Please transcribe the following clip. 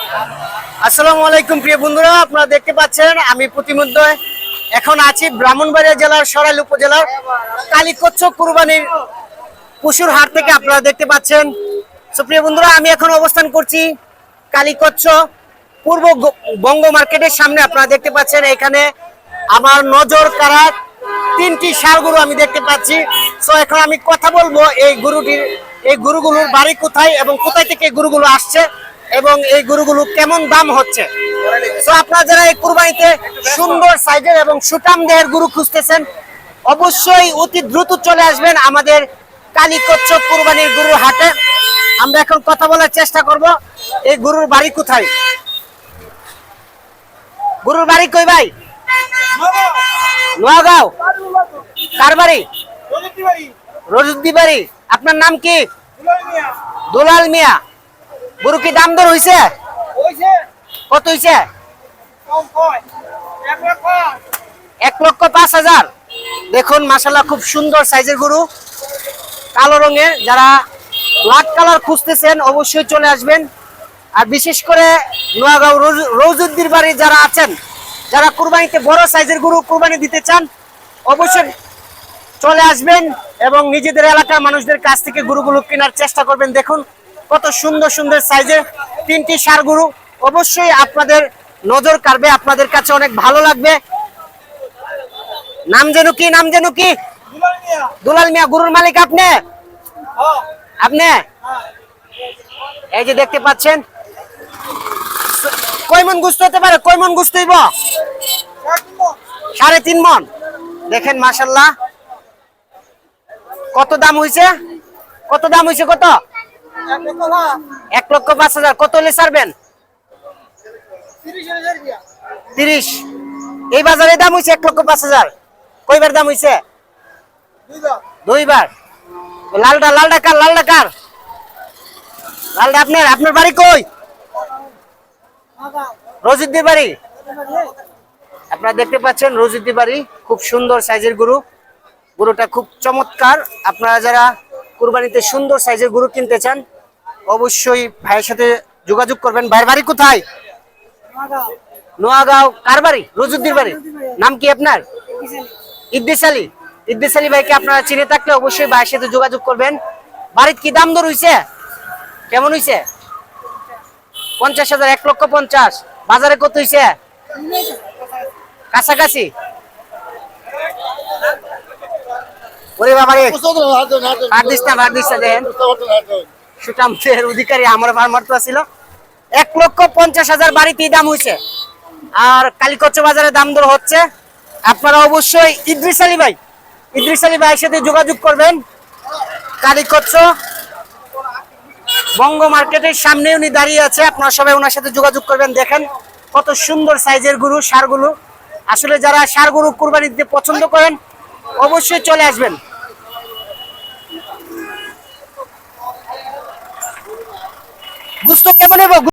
আসসালামু আলাইকুম প্রিয় বন্ধুরা, আপনারা দেখতে পাচ্ছেন আমি প্রতিমধ্যে এখন আছি ব্রাহ্মণবাড়িয়া জেলার সরাইল উপজেলার কালীকচ্ছ কুরবানির পশুর হাট থেকে। আপনারা দেখতে পাচ্ছেন প্রিয় বন্ধুরা, আমি এখন অবস্থান করছি কালীকচ্ছ পূর্ব বঙ্গ মার্কেটের সামনে। আপনারা দেখতে পাচ্ছেন এখানে আমার নজর কাড়া তিনটি ষাঁড় গরু আমি দেখতে পাচ্ছি। সো এখন আমি কথা বলবো এই গরুগুলোর বাড়ি কোথায় এবং কোথায় থেকে গরুগুলো আসছে এবং এই গরুগুলো কেমন দাম হচ্ছে। সো আপনারা যারা এই কুরবানিতে সুন্দর সাইজের এবং সুঠাম দেহের গরু খুঁজতেছেন, অবশ্যই অতি দ্রুত চলে আসবেন আমাদের কালীকচ্ছ কুরবানির গরুর হাটে। আমরা এখন কথা বলার চেষ্টা করব এই গরুর বাড়ি কোথায়। গরুর বাড়ি কই ভাই? নোয়াগাঁও। কার বাড়ি? রজুদ্দি বাড়ি। আপনার নাম কি? দুলাল মিয়া। গরু কি দাম দর হইছে? কত হইছে? 1,05,000। দেখুন মাশাআল্লাহ, খুব সুন্দর সাইজের গরু, কালো রঙের। যারা ব্ল্যাক কালার খুঁজতেছেন অবশ্যই চলে আসবেন। আর বিশেষ করে নোয়াগাঁও রজুদ্দির বাড়ি যারা আছেন, যারা কুরবানিতে বড় সাইজের গরু কুরবানি দিতে চান, অবশ্যই চলে আসবেন এবং নিজেদের এলাকার মানুষদের কাছ থেকে গরুগুলো কেনার চেষ্টা করবেন। দেখুন কত সুন্দর সুন্দর সাইজের তিনটি ষাঁড় গরু, অবশ্যই আপনাদের নজর কাড়বে, আপনাদের কাছে অনেক ভালো লাগবে। নাম যেন কি? নাম যেন কি? দুলাল মিয়া। গরুর মালিক আপনি? আপনি এই যে দেখতে পাচ্ছেন, কয় মন গোশত হতে পারে? কয় মন গোশত হইব? 3.5 মন। দেখেন মাশাআল্লাহ, কত দাম হইছে? কত দাম হইছে? কত? 1,05,000। কত হলে ছাড়বেন? 30। এই বাজারে দাম হইছে 1,05,000। কয়বার দাম হইছে? দুইবার। লালটা কার? লালটা কার? লালটা আপনার? আপনার বাড়ি কই? রজুদ্দির বাড়ি। আপনারা দেখতে পাচ্ছেন রজুদ্দির বাড়ি। খুব সুন্দর সাইজের গরু, গরুটা খুব চমৎকার। আপনারা যারা কুরবানিতে সুন্দর সাইজের গরু কিনতে চান অবশ্যই ভাইয়ের সাথে যোগাযোগ করবেন। ভাইয়ের বাড়ি কোথায়? নোয়াগাঁও। কার বাড়ি? রজুদ্দির বাড়ি। নাম কি আপনার? ইদ্রিস আলী। ইদ্রিস আলী ভাইকে আপনারা চিনে থাকলে অবশ্যই ভাইয়ের সাথে যোগাযোগ করবেন। বাড়ির কি দাম দর হইছে? কেমন হইছে? 50,000। 1,50,000। বাজারে কত হইছে? কাছাকাছি। ওরে বাবা রে, সুটামের অধিকারী আমার ফার্মার তো ছিল। 1,50,000 বাড়িতেই দাম হয়েছে। আর কালীকচ্ছ বাজারে দাম দর হচ্ছে। আপনারা অবশ্যই ইদ্রিস আলী ভাইয়ের সাথে যোগাযোগ করবেন। কালীকচ্ছ বঙ্গ মার্কেটের সামনে উনি দাঁড়িয়ে আছে, আপনারা সবাই ওনার সাথে যোগাযোগ করবেন। দেখেন কত সুন্দর সাইজের গরু, ষাঁড়গুলো। আসলে যারা ষাঁড় গরু কুরবানি দিতে পছন্দ করেন অবশ্যই চলে আসবেন। গোশত কেমন হবে?